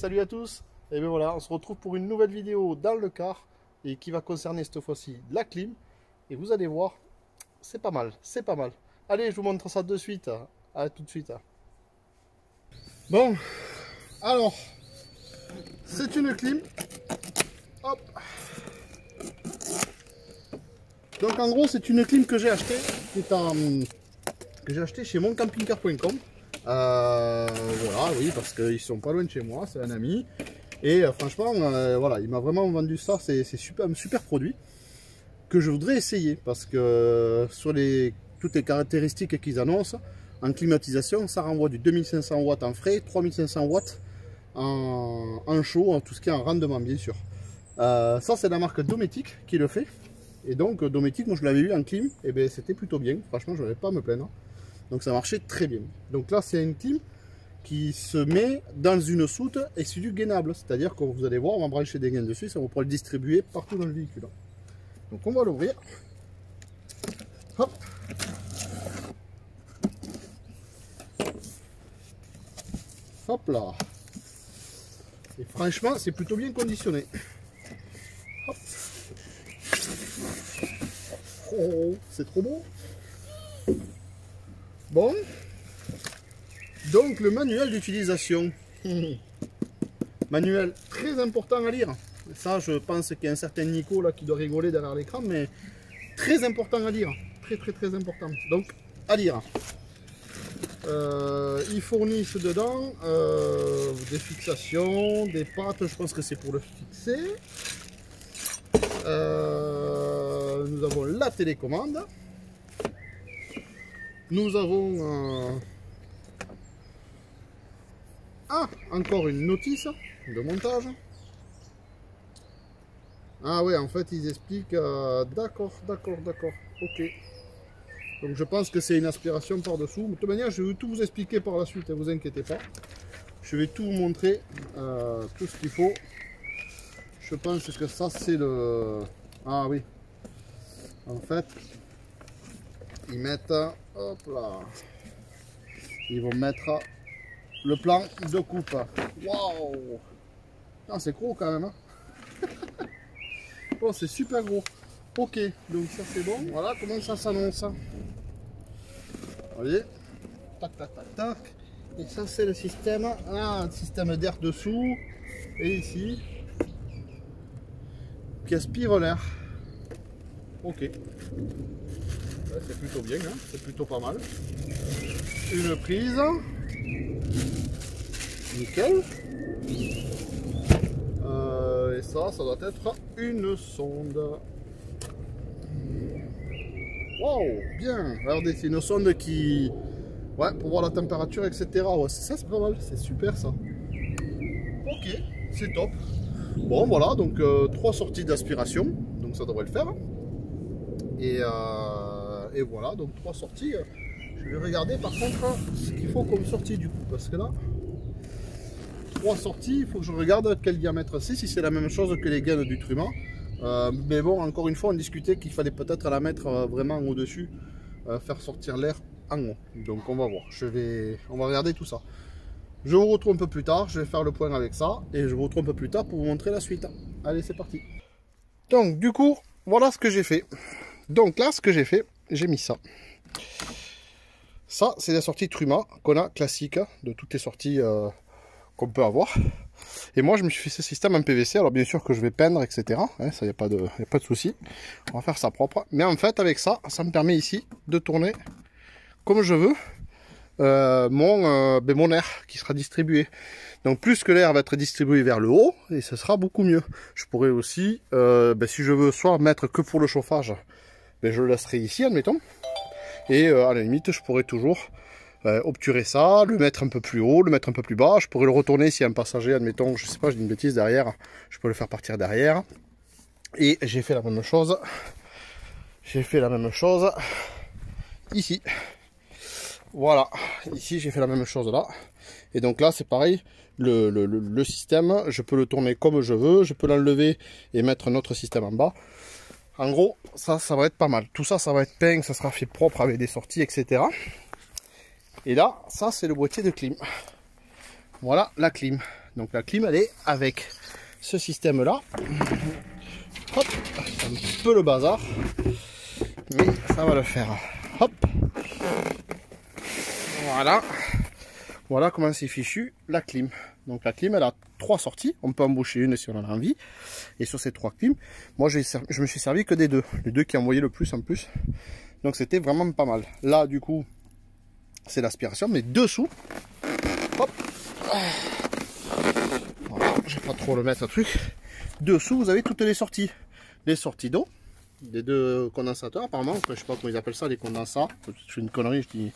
salut à tous. Et bien voilà, on se retrouve pour une nouvelle vidéo dans le car et qui va concerner cette fois-ci la clim. Et vous allez voir, c'est pas mal, c'est pas mal. Allez, je vous montre ça de suite. À tout de suite. Bon, alors, c'est une clim. Hop. Donc en gros, c'est une clim que j'ai achetée, que j'ai acheté chez moncampingcar.com. Voilà, oui, parce qu'ils sont pas loin de chez moi, c'est un ami. Et franchement, voilà, il m'a vraiment vendu ça, c'est super, un super produit que je voudrais essayer. Parce que sur toutes les caractéristiques qu'ils annoncent, en climatisation, ça renvoie du 2500 watts en frais, 3500 watts en chaud, tout ce qui est en rendement bien sûr. Ça c'est la marque Dometic qui le fait. Et donc Dometic, moi je l'avais eu en clim, et ben c'était plutôt bien, franchement je n'avais pas à me plaindre. Donc ça marchait très bien. Donc là c'est une clim qui se met dans une soute et c'est du gainable. C'est-à-dire que vous allez voir, on va brancher des gaines dessus, ça va pouvoir le distribuer partout dans le véhicule. Donc on va l'ouvrir. Hop. Hop là. Et franchement c'est plutôt bien conditionné. Hop. Oh, c'est trop beau. Bon. Donc le manuel d'utilisation. Manuel très important à lire. Ça je pense qu'il y a un certain Nico là qui doit rigoler derrière l'écran, mais très important à lire. Très important. Donc à lire. Ils fournissent dedans des fixations, des pattes, je pense que c'est pour le fixer. Nous avons la télécommande. Nous avons encore une notice de montage. Ah ouais, en fait ils expliquent d'accord, ok. Donc je pense que c'est une aspiration par dessous. De toute manière je vais tout vous expliquer par la suite, ne vous inquiétez pas. Je vais tout vous montrer, tout ce qu'il faut. Je pense que ça c'est le... Ah oui. En fait, ils mettent... Hop là. Ils vont mettre le plan de coupe. Waouh. Ah, c'est gros quand même. Hein. Oh, c'est super gros. Ok, donc ça c'est bon. Voilà comment ça s'annonce. Vous voyez. Tac. Et ça c'est le système. Ah, un système d'air dessous. Et ici, qui aspire l'air. Ok. C'est plutôt bien, hein, c'est plutôt pas mal. Une prise. Nickel. Et ça doit être une sonde. Wow, bien. Regardez, c'est une sonde qui... Ouais, pour voir la température, etc. Ouais, ça c'est pas mal, c'est super ça. Ok, c'est top. Bon voilà, donc 3 sorties d'aspiration, donc ça devrait le faire. Et voilà, donc 3 sorties. Je vais regarder par contre ce qu'il faut comme sortie du coup, parce que là, 3 sorties, il faut que je regarde quel diamètre c'est, si c'est la même chose que les gaines du Truma. Mais bon, encore une fois, on discutait qu'il fallait peut-être la mettre vraiment au-dessus, faire sortir l'air en haut. Donc on va voir, on va regarder tout ça. Je vous retrouve un peu plus tard, je vais faire le point avec ça, et je vous retrouve un peu plus tard pour vous montrer la suite. Allez, c'est parti. Donc du coup, voilà ce que j'ai fait. Donc là, ce que j'ai fait, j'ai mis ça. Ça, c'est la sortie Truma qu'on a classique de toutes les sorties qu'on peut avoir. Et moi, je me suis fait ce système en PVC. Alors bien sûr que je vais peindre, etc. Hein, ça, il n'y a pas de souci. On va faire ça propre. Mais en fait, avec ça, ça me permet ici de tourner comme je veux mon air qui sera distribué. Donc plus que l'air va être distribué vers le haut, et ce sera beaucoup mieux. Je pourrais aussi, si je veux, soit mettre que pour le chauffage, je le laisserai ici, admettons. Et à la limite, je pourrais toujours obturer ça, le mettre un peu plus haut, le mettre un peu plus bas. Je pourrais le retourner si un passager, admettons, je sais pas, je dis une bêtise derrière, je peux le faire partir derrière. Et j'ai fait la même chose. Ici. Voilà, ici j'ai fait la même chose là. Et donc là c'est pareil, le système, je peux le tourner comme je veux, je peux l'enlever et mettre un autre système en bas. En gros, ça va être pas mal. Tout ça, ça va être peint, ça sera fait propre avec des sorties, etc. Et là, ça c'est le boîtier de clim. voilà la clim. Donc la clim, elle est avec ce système-là. Hop, c'est un peu le bazar, mais ça va le faire. Hop, voilà. Voilà comment c'est fichu la clim. Donc la clim, elle a 3 sorties. On peut embaucher une si on en a envie. Et sur ces 3 clims, moi je me suis servi que des deux. Les deux qui envoyaient le plus en plus. Donc c'était vraiment pas mal. Là du coup, c'est l'aspiration, mais dessous, hop, voilà, je vais pas trop le mettre un truc. Dessous, vous avez toutes les sorties. Les sorties d'eau, des 2 condensateurs apparemment. Enfin, je sais pas comment ils appellent ça, les condensats. Je fais une connerie, je dis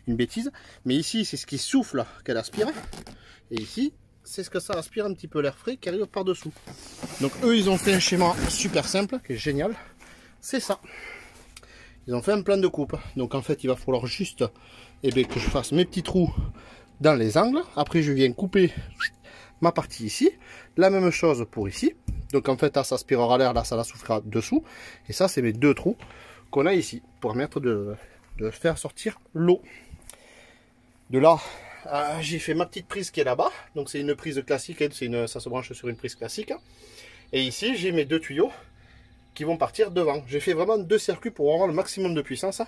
une bêtise. Mais ici, c'est ce qui souffle qu'elle aspire. Et ici, c'est ce que ça aspire un petit peu l'air frais qui arrive par-dessous. Donc eux, ils ont fait un schéma super simple, qui est génial. C'est ça. Ils ont fait un plan de coupe. Donc en fait, il va falloir juste que je fasse mes petits trous dans les angles. Après, je viens couper ma partie ici. La même chose pour ici. Donc en fait, là, ça aspirera l'air, là, ça la soufflera dessous. Et ça, c'est mes 2 trous qu'on a ici pour permettre de faire sortir l'eau. De là, j'ai fait ma petite prise qui est là-bas. Donc c'est une prise classique, ça se branche sur une prise classique. Et ici, j'ai mes 2 tuyaux qui vont partir devant. J'ai fait vraiment 2 circuits pour avoir le maximum de puissance.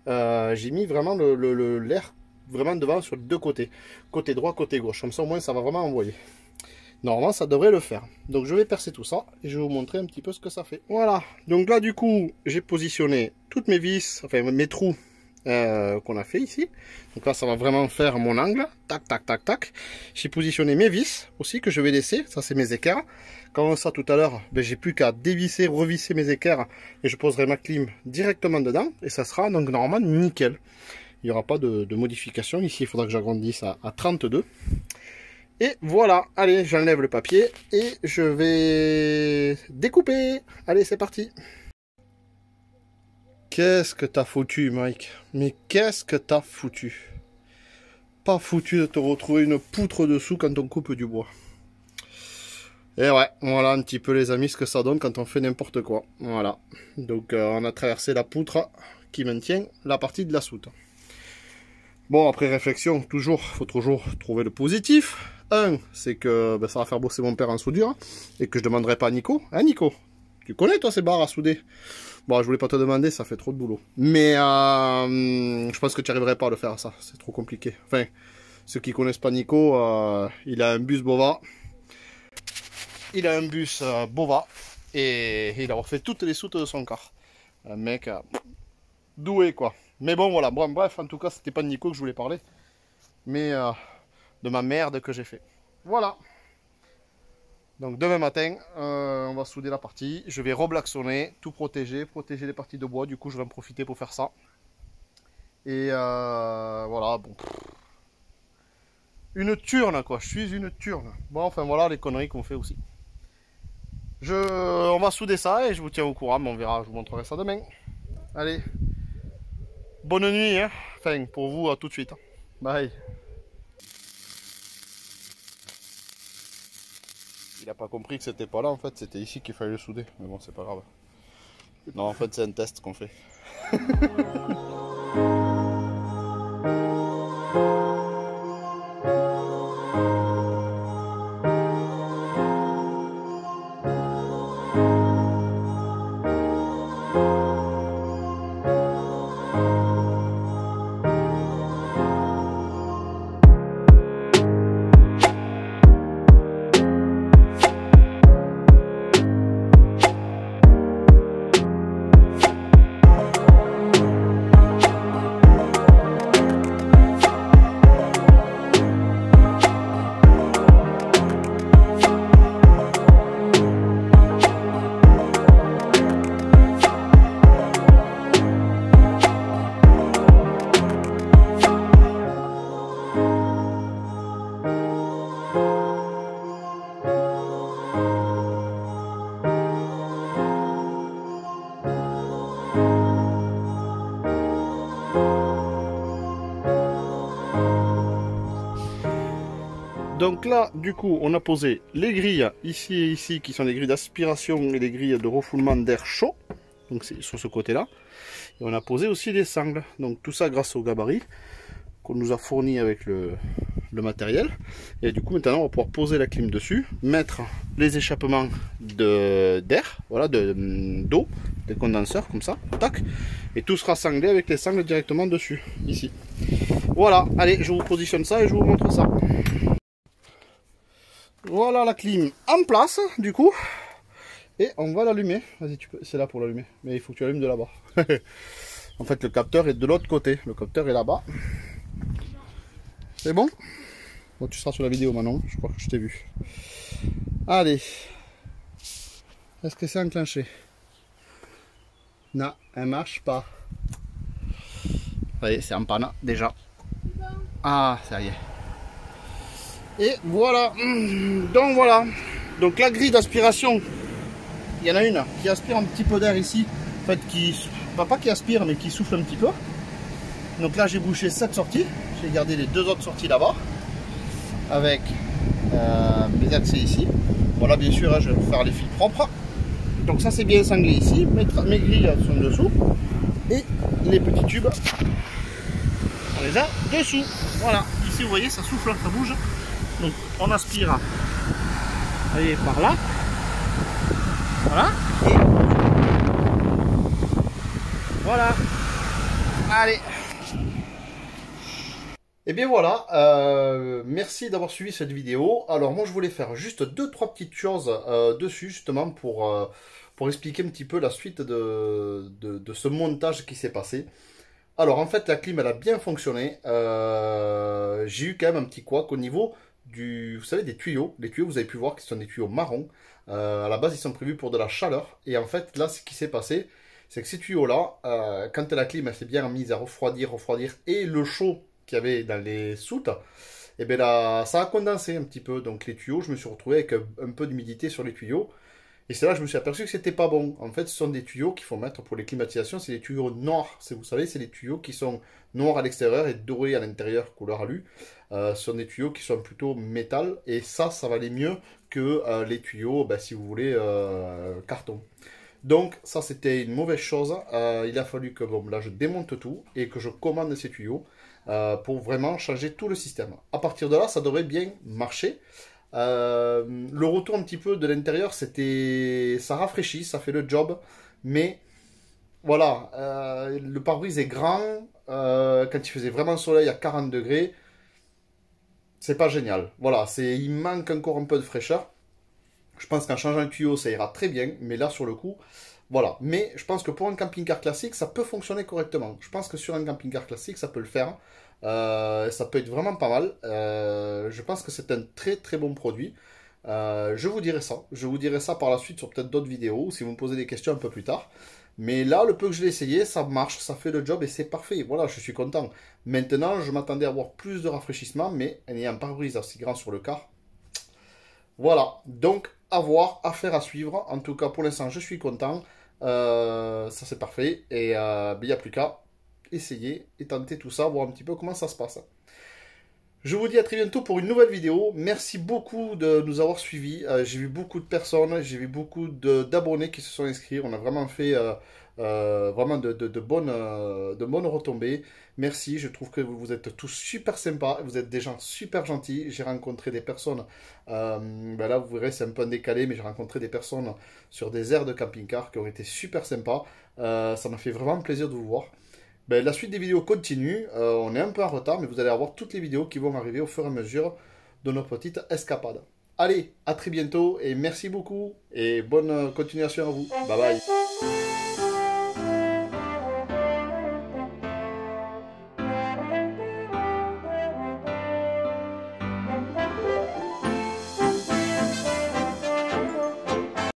J'ai mis vraiment l'air vraiment devant sur les 2 côtés. Côté droit, côté gauche. Comme ça, au moins, ça va vraiment envoyer. Normalement, ça devrait le faire. Donc, je vais percer tout ça et je vais vous montrer un petit peu ce que ça fait. Voilà. Donc là, du coup, j'ai positionné toutes mes vis, enfin mes trous qu'on a fait ici. Donc là, ça va vraiment faire mon angle. Tac, tac, tac, tac. J'ai positionné mes vis aussi que je vais laisser. Ça, c'est mes équerres. Comme ça, tout à l'heure, j'ai plus qu'à dévisser, revisser mes équerres et je poserai ma clim directement dedans. Et ça sera donc normalement nickel. Il n'y aura pas de modification. Ici, il faudra que j'agrandisse à 32. Et voilà, allez, j'enlève le papier et je vais découper. Allez, c'est parti. Qu'est-ce que t'as foutu, Mike? Mais qu'est-ce que t'as foutu? Pas foutu de te retrouver une poutre dessous quand on coupe du bois. Et ouais, voilà un petit peu les amis ce que ça donne quand on fait n'importe quoi. Voilà, donc on a traversé la poutre qui maintient la partie de la soute. Bon, après réflexion, faut toujours trouver le positif. Un, c'est que ça va faire bosser mon père en soudure et que je demanderai pas à Nico. Hein Nico, tu connais toi ces barres à souder? Bon, je voulais pas te demander, ça fait trop de boulot. Mais je pense que tu arriverais pas à le faire ça, c'est trop compliqué. Enfin, ceux qui connaissent pas Nico, il a un bus Bova. Il a un bus Bova et il a refait toutes les soutes de son car. Un mec doué quoi. Mais bon voilà, bon, bref, en tout cas c'était pas de Nico que je voulais parler. Mais de ma merde que j'ai fait. Voilà. Donc demain matin, on va souder la partie. Je vais reblacksonner, tout protéger les parties de bois. Du coup je vais en profiter pour faire ça. Et voilà, bon. Une turne quoi, je suis une turne. Bon enfin voilà les conneries qu'on fait aussi. On va souder ça et je vous tiens au courant, mais on verra, je vous montrerai ça demain. Allez, bonne nuit, hein. Enfin pour vous à tout de suite. Bye. Il a pas compris que c'était pas là en fait, c'était ici qu'il fallait le souder, mais bon c'est pas grave. Non en fait c'est un test qu'on fait. Donc là, du coup, on a posé les grilles ici et ici, qui sont les grilles d'aspiration et les grilles de refoulement d'air chaud. Donc c'est sur ce côté-là. Et on a posé aussi des sangles. Donc tout ça grâce au gabarit qu'on nous a fourni avec le le matériel. Et du coup maintenant on va pouvoir poser la clim dessus, mettre les échappements d'air, voilà, d'eau, des condenseurs comme ça, tac, et tout sera sanglé avec les sangles directement dessus, ici. Voilà, allez, je vous positionne ça et je vous montre ça. Voilà la clim en place du coup. Et on va l'allumer. Vas-y, c'est là pour l'allumer. Mais il faut que tu allumes de là-bas. En fait, le capteur est de l'autre côté. Le capteur est là-bas. C'est bon? Bon, tu seras sur la vidéo maintenant. Je crois que je t'ai vu. Allez. Est-ce que c'est enclenché? Non, elle marche pas. Allez, c'est en panne déjà. Ah, ça y est. Et voilà. Donc voilà. Donc la grille d'aspiration. Il y en a une qui aspire un petit peu d'air ici, en fait pas qui aspire mais qui souffle un petit peu. Donc là j'ai bouché cette sortie, j'ai gardé les deux autres sorties là-bas avec mes accès ici. Voilà, bien sûr, hein, je vais faire les fils propres. Donc ça c'est bien sanglé ici, mes grilles sont dessous et les petits tubes on les a dessous. Voilà, ici vous voyez ça souffle, ça bouge. Donc on aspire, allez, par là. Voilà. Et voilà. Allez. Et bien voilà. Merci d'avoir suivi cette vidéo. Alors moi je voulais faire juste 2-3 petites choses dessus justement pour expliquer un petit peu la suite de ce montage qui s'est passé. Alors en fait la clim elle a bien fonctionné. J'ai eu quand même un petit couac au niveau vous savez, des tuyaux. Les tuyaux vous avez pu voir qui sont des tuyaux marrons. À la base ils sont prévus pour de la chaleur. Et en fait là ce qui s'est passé, c'est que ces tuyaux là, quand la clim elle s'est bien mise à refroidir, et le chaud qu'il y avait dans les soutes, et bien là ça a condensé un petit peu. Donc les tuyaux, je me suis retrouvé avec un peu d'humidité sur les tuyaux. Et c'est là que je me suis aperçu que c'était pas bon. En fait, ce sont des tuyaux qu'il faut mettre pour les climatisations. C'est des tuyaux noirs. Vous savez, c'est les tuyaux qui sont noirs à l'extérieur et dorés à l'intérieur, couleur alu. Ce sont des tuyaux qui sont plutôt métal. Et ça valait mieux que les tuyaux, si vous voulez, carton. Donc, ça, c'était une mauvaise chose. Il a fallu que, bon, là, je démonte tout et que je commande ces tuyaux pour vraiment changer tout le système. À partir de là, ça devrait bien marcher. Le retour un petit peu de l'intérieur, ça rafraîchit, ça fait le job, mais voilà, le pare-brise est grand, quand il faisait vraiment soleil à 40 degrés, c'est pas génial. Voilà, il manque encore un peu de fraîcheur. Je pense qu'en changeant le tuyau, ça ira très bien, mais là sur le coup, voilà. Mais je pense que pour un camping-car classique, ça peut fonctionner correctement. Je pense que sur un camping-car classique, ça peut le faire. Ça peut être vraiment pas mal. Je pense que c'est un très très bon produit. Je vous dirai ça. Je vous dirai ça par la suite sur peut-être d'autres vidéos, si vous me posez des questions un peu plus tard. Mais là, le peu que je l'ai essayé, ça marche, ça fait le job et c'est parfait. Voilà, je suis content. Maintenant, je m'attendais à avoir plus de rafraîchissement, mais en ayant un pare-brise assez grand sur le car. Voilà, donc à voir, affaire à suivre. En tout cas, pour l'instant, je suis content. Ça, c'est parfait. Et il n'y a plus qu'à essayer et tenter tout ça, voir un petit peu comment ça se passe. Je vous dis à très bientôt pour une nouvelle vidéo. Merci beaucoup de nous avoir suivis. J'ai vu beaucoup de personnes, j'ai vu beaucoup d'abonnés qui se sont inscrits. On a vraiment fait vraiment de bonnes retombées. Merci, je trouve que vous êtes tous super sympas. Vous êtes des gens super gentils. J'ai rencontré des personnes, là vous verrez c'est un peu décalé, mais j'ai rencontré des personnes sur des aires de camping-car qui ont été super sympas. Ça m'a fait vraiment plaisir de vous voir. La suite des vidéos continue, on est un peu en retard, mais vous allez avoir toutes les vidéos qui vont arriver au fur et à mesure de notre petite escapade. Allez, à très bientôt et merci beaucoup et bonne continuation à vous. Bye bye.